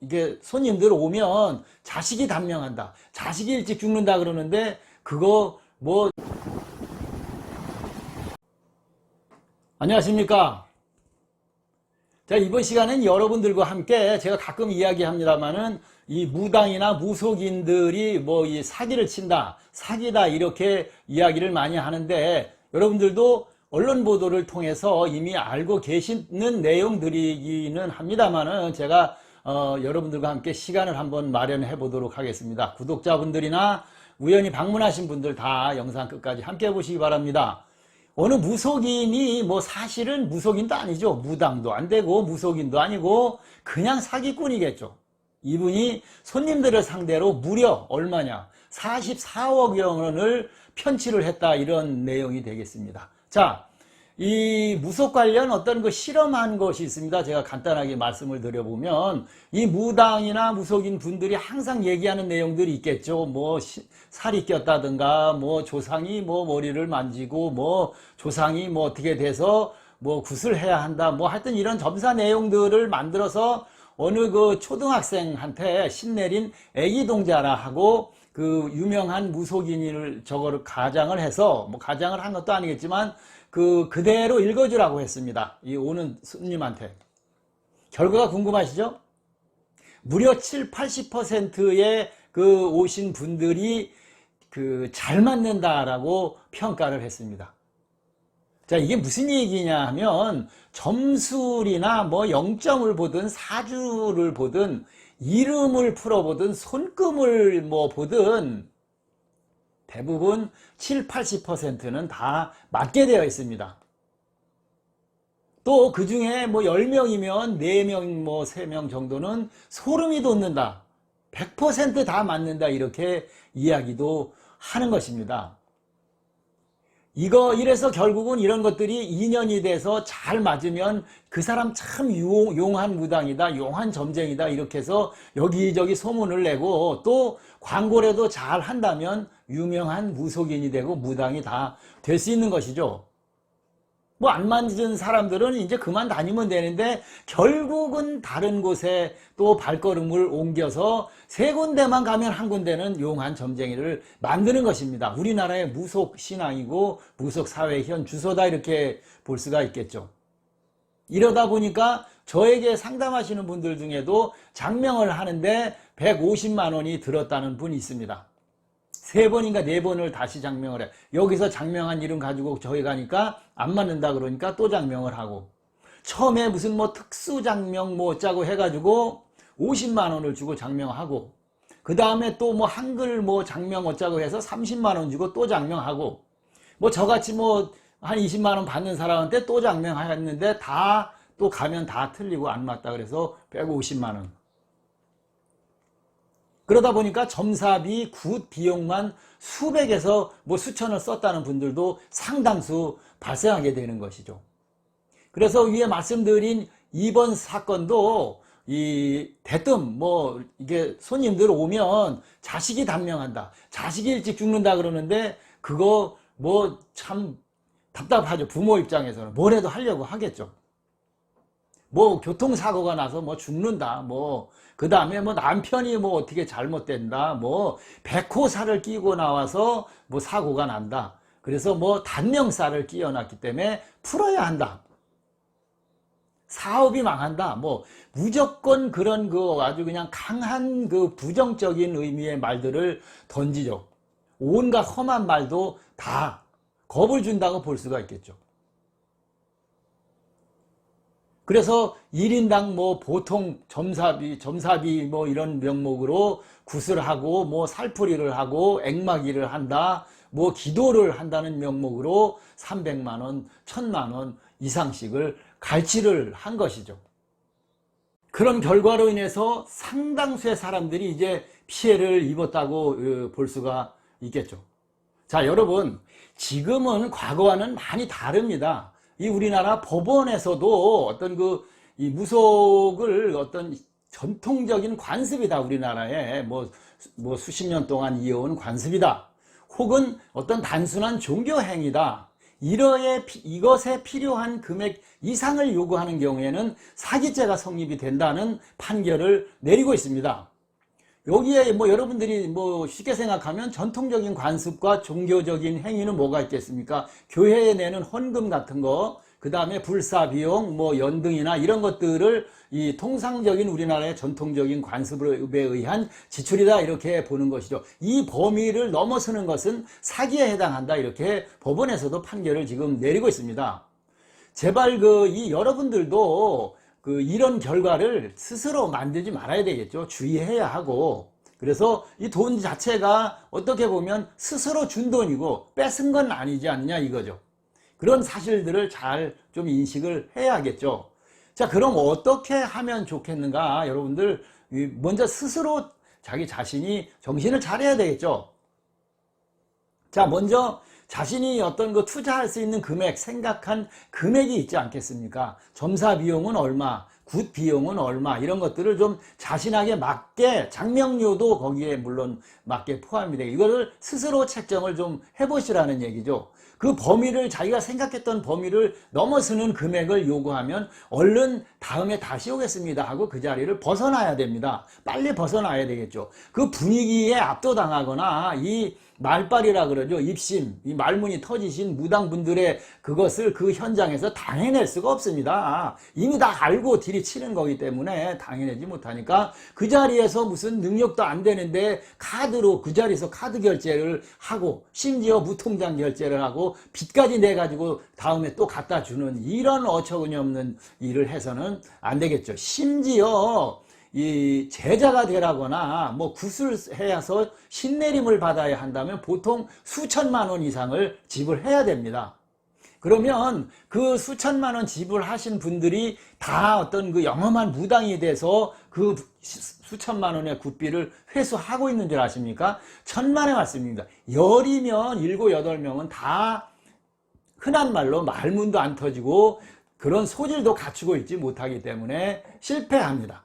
이게 손님들 오면 자식이 단명한다, 자식이 일찍 죽는다 그러는데 그거 안녕하십니까. 자, 이번 시간엔 여러분들과 함께 제가 가끔 이야기합니다만은 이 무당이나 무속인들이 이 사기를 친다, 사기다 이렇게 이야기를 많이 하는데 여러분들도 언론 보도를 통해서 이미 알고 계시는 내용들이기는 합니다만은 제가 여러분들과 함께 시간을 한번 마련해 보도록 하겠습니다. 구독자분들이나 우연히 방문하신 분들 다 영상 끝까지 함께 보시기 바랍니다. 어느 무속인이 사실은 무속인도 아니죠. 무당도 안 되고 무속인도 아니고 그냥 사기꾼이겠죠. 이분이 손님들을 상대로 무려 얼마냐? 44억 원을 편취를 했다, 이런 내용이 되겠습니다. 자, 이 무속 관련 어떤 실험한 것이 있습니다. 제가 간단하게 말씀을 드려보면 이 무당이나 무속인 분들이 항상 얘기하는 내용들이 있겠죠. 살이 꼈다든가 조상이 머리를 만지고 조상이 어떻게 돼서 굿을 해야 한다, 하여튼 이런 점사 내용들을 만들어서 어느 초등학생한테 신내린 애기 동자라 하고 유명한 무속인을 저거를 가장을 해서 가장을 한 것도 아니겠지만 그대로 읽어주라고 했습니다. 이 오는 손님한테. 결과가 궁금하시죠? 무려 70~80%의 오신 분들이 잘 맞는다라고 평가를 했습니다. 자, 이게 무슨 얘기냐 하면 점술이나 0점을 보든 사주를 보든 이름을 풀어보든 손금을 보든 대부분 70~80%는 다 맞게 되어 있습니다. 또 그 중에 10명이면 4명, 3명 정도는 소름이 돋는다, 100% 다 맞는다, 이렇게 이야기도 하는 것입니다. 이래서 결국은 이런 것들이 인연이 돼서 잘 맞으면 그 사람 참 용한 무당이다, 용한 점쟁이다, 이렇게 해서 여기저기 소문을 내고 또 광고라도 잘 한다면 유명한 무속인이 되고 무당이 다 될 수 있는 것이죠. 안 맞은 사람들은 이제 그만 다니면 되는데 결국은 다른 곳에 또 발걸음을 옮겨서 3군데만 가면 한 군데는 용한 점쟁이를 만드는 것입니다. 우리나라의 무속 신앙이고 무속 사회의 현 주소다, 이렇게 볼 수가 있겠죠. 이러다 보니까 저에게 상담하시는 분들 중에도 장명을 하는데 150만 원이 들었다는 분이 있습니다. 3번인가 4번을 다시 장명을 해. 여기서 장명한 이름 가지고 저희 가니까 안 맞는다 그러니까 또 장명을 하고, 처음에 무슨 특수 장명 짜고 해가지고 50만 원을 주고 장명하고, 그 다음에 또 한글 장명 어짜고 해서 30만 원 주고 또 장명하고, 저같이 한 20만 원 받는 사람한테 또 장명했는데 다 또 가면 다 틀리고 안 맞다 그래서 150만 원. 그러다 보니까 점사비, 굿 비용만 수백에서 수천을 썼다는 분들도 상당수 발생하게 되는 것이죠. 그래서 위에 말씀드린 이번 사건도 대뜸 이게 손님들 오면 자식이 단명한다, 자식이 일찍 죽는다 그러는데 그거 참 답답하죠. 부모 입장에서는 뭐라도 하려고 하겠죠. 교통사고가 나서 죽는다, 그 다음에 남편이 어떻게 잘못된다, 백호살을 끼고 나와서 사고가 난다, 그래서 단명살을 끼워놨기 때문에 풀어야 한다, 사업이 망한다, 무조건 그런 아주 그냥 강한 부정적인 의미의 말들을 던지죠. 온갖 험한 말도 다 겁을 준다고 볼 수가 있겠죠. 그래서 1인당 보통 점사비 이런 명목으로 굿을 하고 살풀이를 하고 액마기를 한다, 기도를 한다는 명목으로 300만 원, 1000만 원 이상씩을 갈취를 한 것이죠. 그런 결과로 인해서 상당수의 사람들이 이제 피해를 입었다고 볼 수가 있겠죠. 자, 여러분, 지금은 과거와는 많이 다릅니다. 이 우리나라 법원에서도 어떤 이 무속을 어떤 전통적인 관습이다, 우리나라에 수십 년 동안 이어온 관습이다, 혹은 어떤 단순한 종교 행위다, 이것에 필요한 금액 이상을 요구하는 경우에는 사기죄가 성립이 된다는 판결을 내리고 있습니다. 여기에 뭐 여러분들이 뭐 쉽게 생각하면 전통적인 관습과 종교적인 행위는 뭐가 있겠습니까? 교회에 내는 헌금 같은 거, 그 다음에 불사 비용, 뭐 연등이나 이런 것들을 이 통상적인 우리나라의 전통적인 관습에 의한 지출이다 이렇게 보는 것이죠. 이 범위를 넘어서는 것은 사기에 해당한다 이렇게 법원에서도 판결을 지금 내리고 있습니다. 제발 여러분들도 이런 결과를 스스로 만들지 말아야 되겠죠. 주의해야 하고. 그래서 이 돈 자체가 어떻게 보면 스스로 준 돈이고 뺏은 건 아니지 않냐 이거죠. 그런 사실들을 잘 좀 인식을 해야겠죠. 자, 그럼 어떻게 하면 좋겠는가? 여러분들 먼저 스스로 자기 자신이 정신을 차려야 되겠죠. 자, 먼저 자신이 어떤 거 투자할 수 있는 금액, 생각한 금액이 있지 않겠습니까? 점사 비용은 얼마, 굿 비용은 얼마, 이런 것들을 좀 자신에게 맞게, 장명료도 거기에 물론 맞게 포함이 되고, 이거를 스스로 책정을 좀 해보시라는 얘기죠. 그 범위를, 자기가 생각했던 범위를 넘어서는 금액을 요구하면 얼른 다음에 다시 오겠습니다 하고 그 자리를 벗어나야 됩니다. 빨리 벗어나야 되겠죠. 그 분위기에 압도당하거나 이 말빨이라 그러죠. 입심, 이 말문이 터지신 무당분들의 그것을 그 현장에서 당해낼 수가 없습니다. 이미 다 알고 딜이 치는 거기 때문에 당해내지 못하니까 그 자리에서 무슨 능력도 안 되는데 카드로 그 자리에서 카드 결제를 하고 심지어 무통장 결제를 하고 빚까지 내가지고 다음에 또 갖다 주는 이런 어처구니 없는 일을 해서는 안 되겠죠. 심지어 이 제자가 되라거나 뭐 구술해서 신내림을 받아야 한다면 보통 수천만 원 이상을 지불해야 됩니다. 그러면 그 수천만 원 지불하신 분들이 다 어떤 그 영험한 무당이 돼서 그 수천만 원의 굿비를 회수하고 있는 줄 아십니까? 천만의 말씀입니다. 열이면 7, 8명은 다 흔한 말로 말문도 안 터지고 그런 소질도 갖추고 있지 못하기 때문에 실패합니다.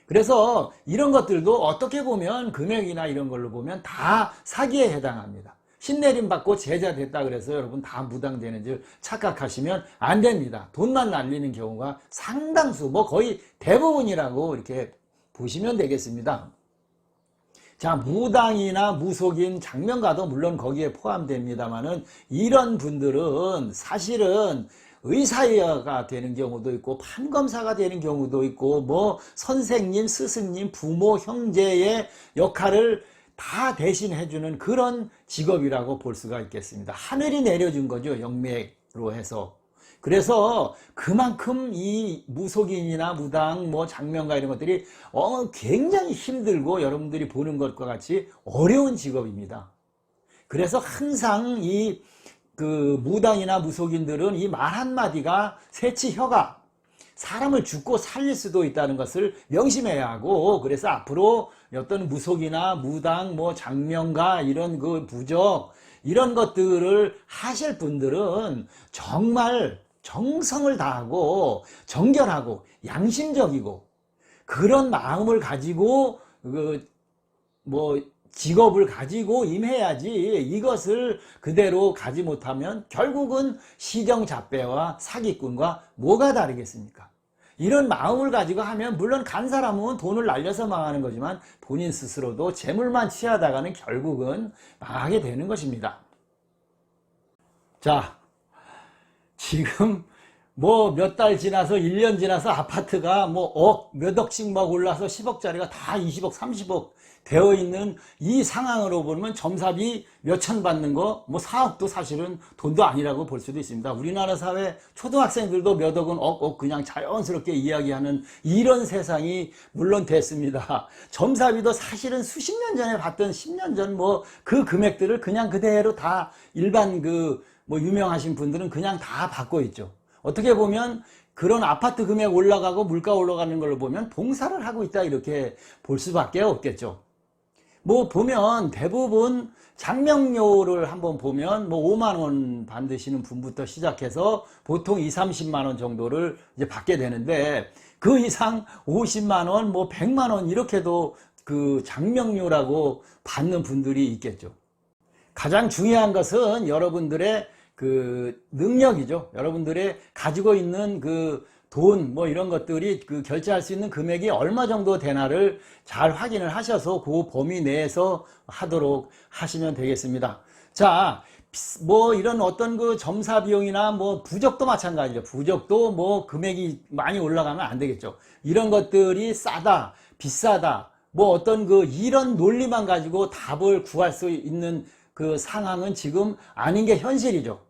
그래서 이런 것들도 어떻게 보면 금액이나 이런 걸로 보면 다 사기에 해당합니다. 신내림 받고 제자 됐다 그래서 여러분 다 무당 되는 줄 착각하시면 안 됩니다. 돈만 날리는 경우가 상당수, 뭐 거의 대부분이라고 이렇게 보시면 되겠습니다. 자, 무당이나 무속인, 장명가도 물론 거기에 포함됩니다만은 이런 분들은 사실은 의사가 되는 경우도 있고 판검사가 되는 경우도 있고 뭐 선생님, 스승님, 부모, 형제의 역할을 다 대신해주는 그런 직업이라고 볼 수가 있겠습니다. 하늘이 내려준 거죠. 영매로 해서. 그래서 그만큼 이 무속인이나 무당, 뭐 장명가 이런 것들이 굉장히 힘들고 여러분들이 보는 것과 같이 어려운 직업입니다. 그래서 항상 그 무당이나 무속인들은 이 말 한마디가 새치혀가 사람을 죽고 살릴 수도 있다는 것을 명심해야 하고, 그래서 앞으로 어떤 무속이나 무당, 뭐 장명가 이런 그 부적 이런 것들을 하실 분들은 정말 정성을 다하고 정결하고 양심적이고 그런 마음을 가지고 직업을 가지고 임해야지, 이것을 그대로 가지 못하면 결국은 시정잡배와 사기꾼과 뭐가 다르겠습니까? 이런 마음을 가지고 하면 물론 간 사람은 돈을 날려서 망하는 거지만 본인 스스로도 재물만 취하다가는 결국은 망하게 되는 것입니다. 자, 지금 뭐 몇 달 지나서 1년 지나서 아파트가 뭐 몇 억씩 막 올라서 10억짜리가 다 20억, 30억 되어 있는 이 상황으로 보면 점삽이 몇천 받는 거 뭐 4억도 사실은 돈도 아니라고 볼 수도 있습니다. 우리나라 사회 초등학생들도 몇 억은 억 그냥 자연스럽게 이야기하는 이런 세상이 물론 됐습니다. 점삽이도 사실은 수십 년 전에 받던 10년 전 뭐 그 금액들을 그냥 그대로 다 일반 뭐 유명하신 분들은 그냥 다 받고 있죠. 어떻게 보면 그런 아파트 금액 올라가고 물가 올라가는 걸로 보면 봉사를 하고 있다 이렇게 볼 수밖에 없겠죠. 뭐 보면 대부분 장명료를 한번 보면 뭐 5만 원 받으시는 분부터 시작해서 보통 2, 30만 원 정도를 이제 받게 되는데 그 이상 50만 원, 뭐 100만 원 이렇게도 그 장명료라고 받는 분들이 있겠죠. 가장 중요한 것은 여러분들의 그 능력이죠. 여러분들의 가지고 있는 그 돈 뭐 이런 것들이 그 결제할 수 있는 금액이 얼마 정도 되나를 잘 확인을 하셔서 그 범위 내에서 하도록 하시면 되겠습니다. 자, 뭐 이런 어떤 그 점사 비용이나 뭐 부적도 마찬가지죠. 부적도 뭐 금액이 많이 올라가면 안 되겠죠. 이런 것들이 싸다, 비싸다, 뭐 어떤 그 이런 논리만 가지고 답을 구할 수 있는 그 상황은 지금 아닌 게 현실이죠.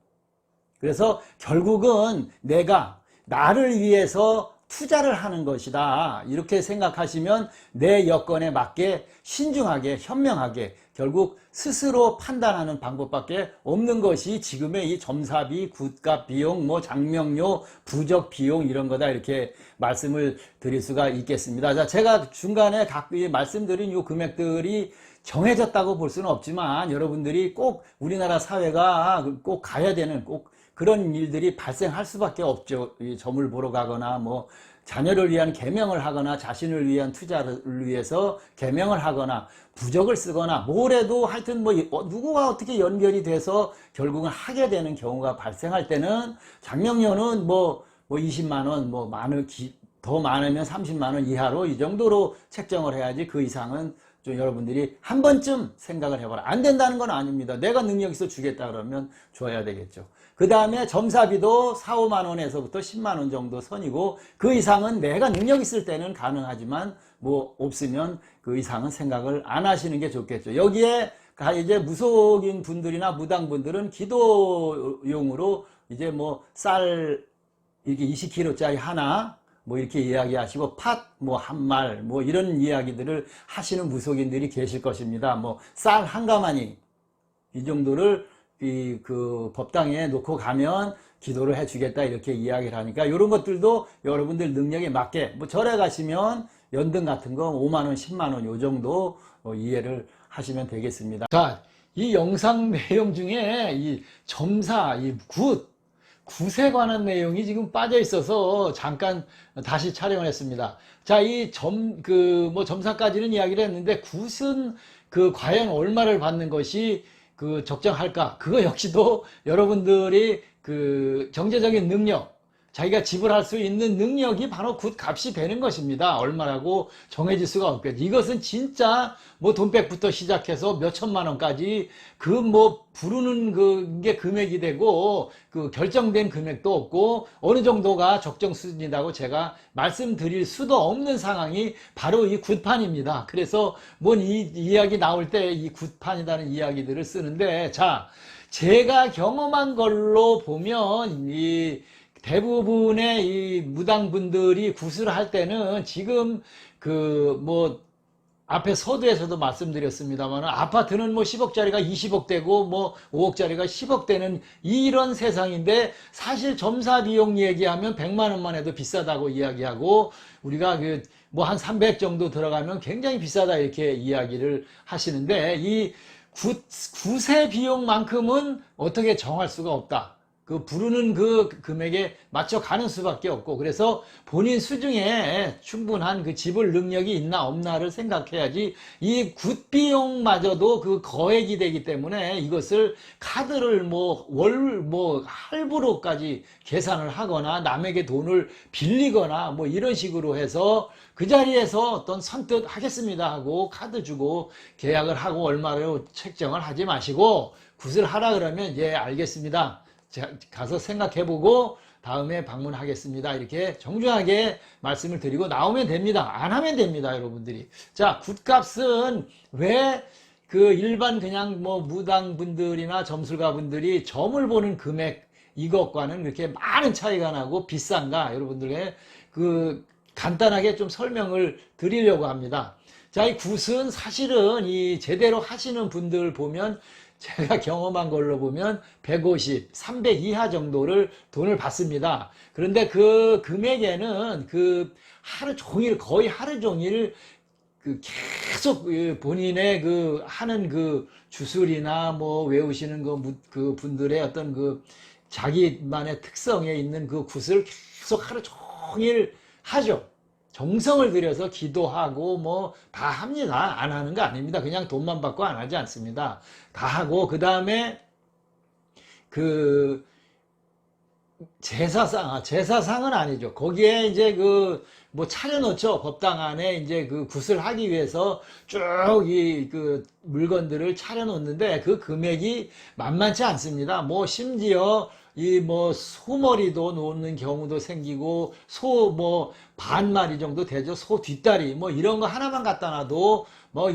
그래서 결국은 내가 나를 위해서 투자를 하는 것이다. 이렇게 생각하시면 내 여건에 맞게 신중하게 현명하게 결국 스스로 판단하는 방법밖에 없는 것이 지금의 이 점사비, 굿값 비용, 뭐 장명료, 부적 비용 이런 거다 이렇게 말씀을 드릴 수가 있겠습니다. 자, 제가 중간에 말씀드린 이 금액들이 정해졌다고 볼 수는 없지만 여러분들이 꼭 우리나라 사회가 꼭 가야 되는 꼭 그런 일들이 발생할 수밖에 없죠. 이 점을 보러 가거나 뭐 자녀를 위한 계명을 하거나 자신을 위한 투자를 위해서 계명을 하거나 부적을 쓰거나 뭐래도 하여튼 뭐 누구가 어떻게 연결이 돼서 결국은 하게 되는 경우가 발생할 때는 장명료는 뭐 20만 원, 뭐 더 많으면 30만 원 이하로 이 정도로 책정을 해야지 그 이상은 좀 여러분들이 한 번쯤 생각을 해봐라. 안 된다는 건 아닙니다. 내가 능력 있어 주겠다 그러면 줘야 되겠죠. 그 다음에 점사비도 4, 5만 원에서부터 10만 원 정도 선이고 그 이상은 내가 능력 있을 때는 가능하지만 뭐 없으면 그 이상은 생각을 안 하시는 게 좋겠죠. 여기에 이제 무속인 분들이나 무당 분들은 기도용으로 이제 뭐 쌀 이렇게 20kg짜리 하나 뭐 이렇게 이야기하시고 팥 뭐 한 말 뭐 이런 이야기들을 하시는 무속인들이 계실 것입니다. 뭐 쌀 한 가마니 이 정도를 그 법당에 놓고 가면 기도를 해주겠다 이렇게 이야기를 하니까 이런 것들도 여러분들 능력에 맞게 뭐 절에 가시면 연등 같은 거 5만 원, 10만 원 요 정도 이해를 하시면 되겠습니다. 자, 이 영상 내용 중에 이 점사, 이 굿에 관한 내용이 지금 빠져 있어서 잠깐 다시 촬영을 했습니다. 자, 이 뭐 점사까지는 이야기를 했는데 굿은 그 과연 얼마를 받는 것이 그 적정할까? 그거 역시도 여러분들이 그 경제적인 능력, 자기가 지불할 수 있는 능력이 바로 굿 값이 되는 것입니다. 얼마라고 정해질 수가 없겠죠. 이것은 진짜 뭐 돈백부터 시작해서 몇 천만 원까지 그 뭐 부르는 그게 금액이 되고 그 결정된 금액도 없고 어느 정도가 적정 수준이라고 제가 말씀드릴 수도 없는 상황이 바로 이 굿판입니다. 그래서 뭔 이 이야기 나올 때 이 굿판이라는 이야기들을 쓰는데 자, 제가 경험한 걸로 보면 이 대부분의 이 무당분들이 굿을 할 때는 지금 그 뭐 앞에 서두에서도 말씀드렸습니다만 아파트는 뭐 10억짜리가 20억 되고 뭐 5억짜리가 10억 되는 이런 세상인데 사실 점사 비용 얘기하면 100만 원만 해도 비싸다고 이야기하고 우리가 그 뭐 한 300 정도 들어가면 굉장히 비싸다 이렇게 이야기를 하시는데 이 굿의 비용만큼은 어떻게 정할 수가 없다. 그 부르는 그 금액에 맞춰 가는 수밖에 없고 그래서 본인 수중에 충분한 그 지불 능력이 있나 없나를 생각해야지 이 굿비용마저도 그 거액이 되기 때문에 이것을 카드를 뭐 할부로까지 계산을 하거나 남에게 돈을 빌리거나 뭐 이런 식으로 해서 그 자리에서 어떤 선뜻 하겠습니다 하고 카드 주고 계약을 하고 얼마로 책정을 하지 마시고 굿을 하라 그러면 예 알겠습니다. 가서 생각해보고 다음에 방문하겠습니다. 이렇게 정중하게 말씀을 드리고 나오면 됩니다. 안 하면 됩니다, 여러분들이. 자, 굿값은 왜 그 일반 그냥 뭐 무당분들이나 점술가분들이 점을 보는 금액 이것과는 그렇게 많은 차이가 나고 비싼가? 여러분들의 그 간단하게 좀 설명을 드리려고 합니다. 자, 이 굿은 사실은 이 제대로 하시는 분들 보면 제가 경험한 걸로 보면 150, 300 이하 정도를 돈을 받습니다. 그런데 그 금액에는 그 하루 종일, 거의 하루 종일 그 계속 본인의 그 하는 그 주술이나 뭐 외우시는 그 분들의 어떤 그 자기만의 특성에 있는 그 굿을 계속 하루 종일 하죠. 정성을 들여서 기도하고 뭐 다 합니다. 안 하는 거 아닙니다. 그냥 돈만 받고 안 하지 않습니다. 다 하고 그 다음에 그 제사상은 아니죠. 거기에 이제 뭐 차려놓죠. 법당 안에 이제 그 굿을 하기 위해서 쭉 그 물건들을 차려놓는데 그 금액이 만만치 않습니다. 뭐 심지어 이 뭐 소머리도 놓는 경우도 생기고 소 뭐 반 마리 정도 되죠. 소 뒷다리 뭐 이런 거 하나만 갖다 놔도 뭐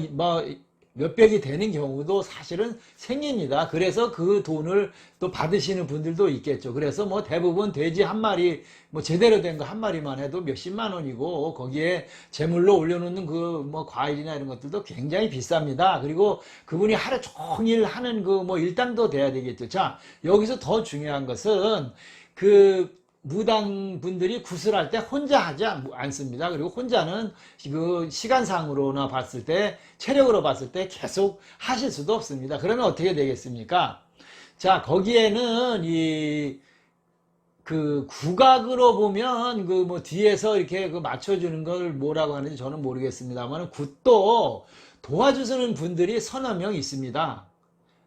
몇백이 되는 경우도 사실은 생깁니다. 그래서 그 돈을 또 받으시는 분들도 있겠죠. 그래서 뭐 대부분 돼지 한 마리, 뭐 제대로 된 거 한 마리만 해도 몇십만 원이고, 거기에 제물로 올려놓는 그 뭐 과일이나 이런 것들도 굉장히 비쌉니다. 그리고 그분이 하루 종일 하는 그 뭐 일당도 돼야 되겠죠. 자, 여기서 더 중요한 것은 그 무당 분들이 구슬할 때 혼자 하지 않습니다. 그리고 혼자는 그 시간상으로나 봤을 때, 체력으로 봤을 때 계속 하실 수도 없습니다. 그러면 어떻게 되겠습니까? 자, 거기에는 그 국악으로 보면 그 뭐 뒤에서 이렇게 그 맞춰주는 걸 뭐라고 하는지 저는 모르겠습니다만 굿도 도와주시는 분들이 서너 명 있습니다.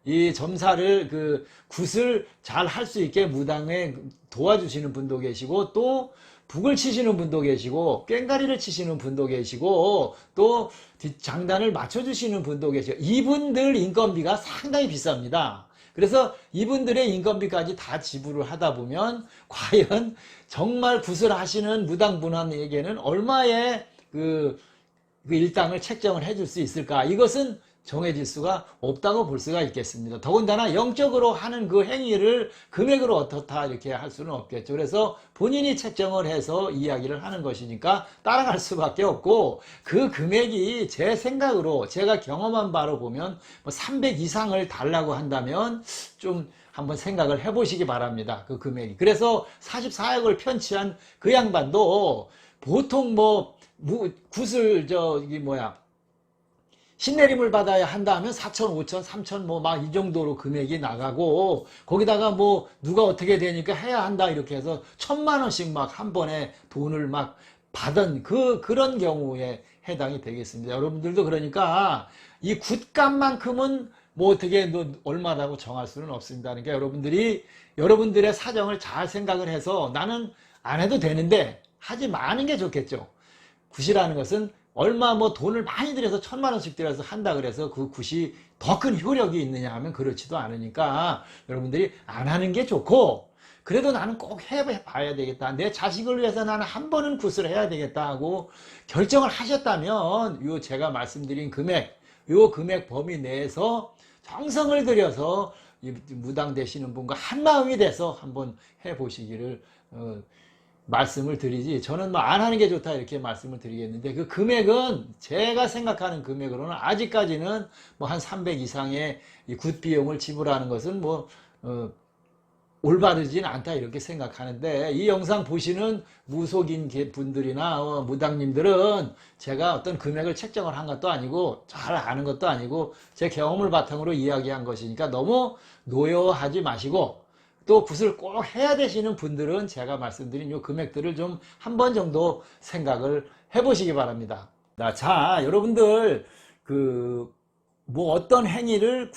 이 점사를 그 굿을 잘 할 수 있게 무당에 도와주시는 분도 계시고 또 북을 치시는 분도 계시고 꽹가리를 치시는 분도 계시고 또 장단을 맞춰주시는 분도 계시고 이분들 인건비가 상당히 비쌉니다. 그래서 이분들의 인건비까지 다 지불을 하다 보면 과연 정말 굿을 하시는 무당분에게는 얼마의 그 일당을 책정을 해줄 수 있을까? 이것은 정해질 수가 없다고 볼 수가 있겠습니다. 더군다나 영적으로 하는 그 행위를 금액으로 어떻다 이렇게 할 수는 없겠죠. 그래서 본인이 책정을 해서 이야기를 하는 것이니까 따라갈 수밖에 없고 그 금액이 제 생각으로 제가 경험한 바로 보면 뭐 300 이상을 달라고 한다면 좀 한번 생각을 해보시기 바랍니다. 그 금액이. 그래서 44억을 편취한 그 양반도 보통 뭐 굿을 신내림을 받아야 한다 하면 4천, 5천, 3천 뭐 막 이 정도로 금액이 나가고 거기다가 뭐 누가 어떻게 되니까 해야 한다 이렇게 해서 1,000만 원씩 막 한 번에 돈을 막 받은 그런 경우에 해당이 되겠습니다. 여러분들도 그러니까 이 굿값만큼은 뭐 어떻게 얼마라고 정할 수는 없습니다. 그러니까 여러분들의 사정을 잘 생각을 해서 나는 안 해도 되는데 하지 마는 게 좋겠죠. 굿이라는 것은 얼마 뭐 돈을 많이 들여서 1,000만 원씩 들여서 한다 그래서 그 굿이 더 큰 효력이 있느냐 하면 그렇지도 않으니까 여러분들이 안 하는 게 좋고 그래도 나는 꼭 해봐야 되겠다. 내 자식을 위해서 나는 한 번은 굿을 해야 되겠다 하고 결정을 하셨다면 요 제가 말씀드린 요 금액 범위 내에서 정성을 들여서 무당 되시는 분과 한마음이 돼서 한번 해보시기를 말씀을 드리지 저는 뭐 안 하는 게 좋다 이렇게 말씀을 드리겠는데 그 금액은 제가 생각하는 금액으로는 아직까지는 뭐 한 300 이상의 이 굿 비용을 지불하는 것은 뭐 올바르진 않다 이렇게 생각하는데 이 영상 보시는 무속인 분들이나 무당님들은 제가 어떤 금액을 책정을 한 것도 아니고 잘 아는 것도 아니고 제 경험을 바탕으로 이야기한 것이니까 너무 노여하지 마시고 또 굿을 꼭 해야 되시는 분들은 제가 말씀드린 이 금액들을 좀 한 번 정도 생각을 해보시기 바랍니다. 자, 여러분들 뭐 어떤 행위를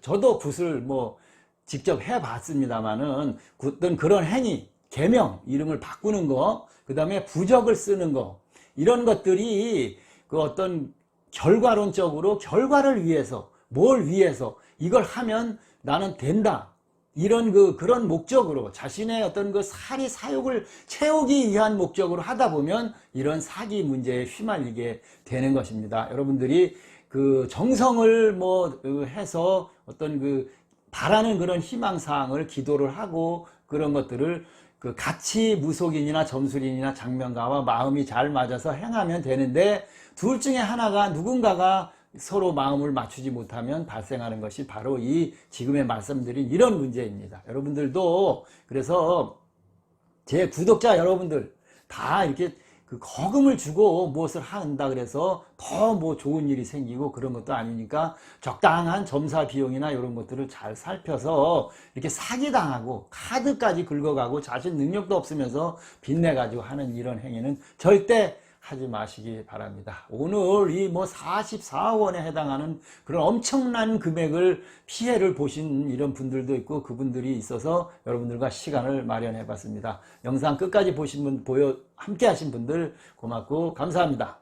저도 굿을 뭐 직접 해봤습니다만은 어떤 그런 행위, 계명 이름을 바꾸는 거, 그 다음에 부적을 쓰는 거 이런 것들이 그 어떤 결과론적으로 결과를 위해서 뭘 위해서 이걸 하면 나는 된다. 이런 그런 목적으로 자신의 어떤 그 사욕을 채우기 위한 목적으로 하다 보면 이런 사기 문제에 휘말리게 되는 것입니다. 여러분들이 그 정성을 해서 어떤 바라는 그런 희망사항을 기도를 하고 그런 것들을 같이 무속인이나 점술인이나 장명가와 마음이 잘 맞아서 행하면 되는데 둘 중에 하나가 누군가가 서로 마음을 맞추지 못하면 발생하는 것이 바로 지금의 말씀드린 이런 문제입니다. 여러분들도 그래서 제 구독자 여러분들 다 이렇게 거금을 주고 무엇을 한다 그래서 더 뭐 좋은 일이 생기고 그런 것도 아니니까 적당한 점사 비용이나 이런 것들을 잘 살펴서 이렇게 사기당하고 카드까지 긁어가고 자신 능력도 없으면서 빚내가지고 하는 이런 행위는 절대 하지 마시기 바랍니다. 오늘 이 뭐 44원에 해당하는 그런 엄청난 금액을 피해를 보신 이런 분들도 있고 그분들이 있어서 여러분들과 시간을 마련해 봤습니다. 영상 끝까지 보신 분, 함께 하신 분들 고맙고 감사합니다.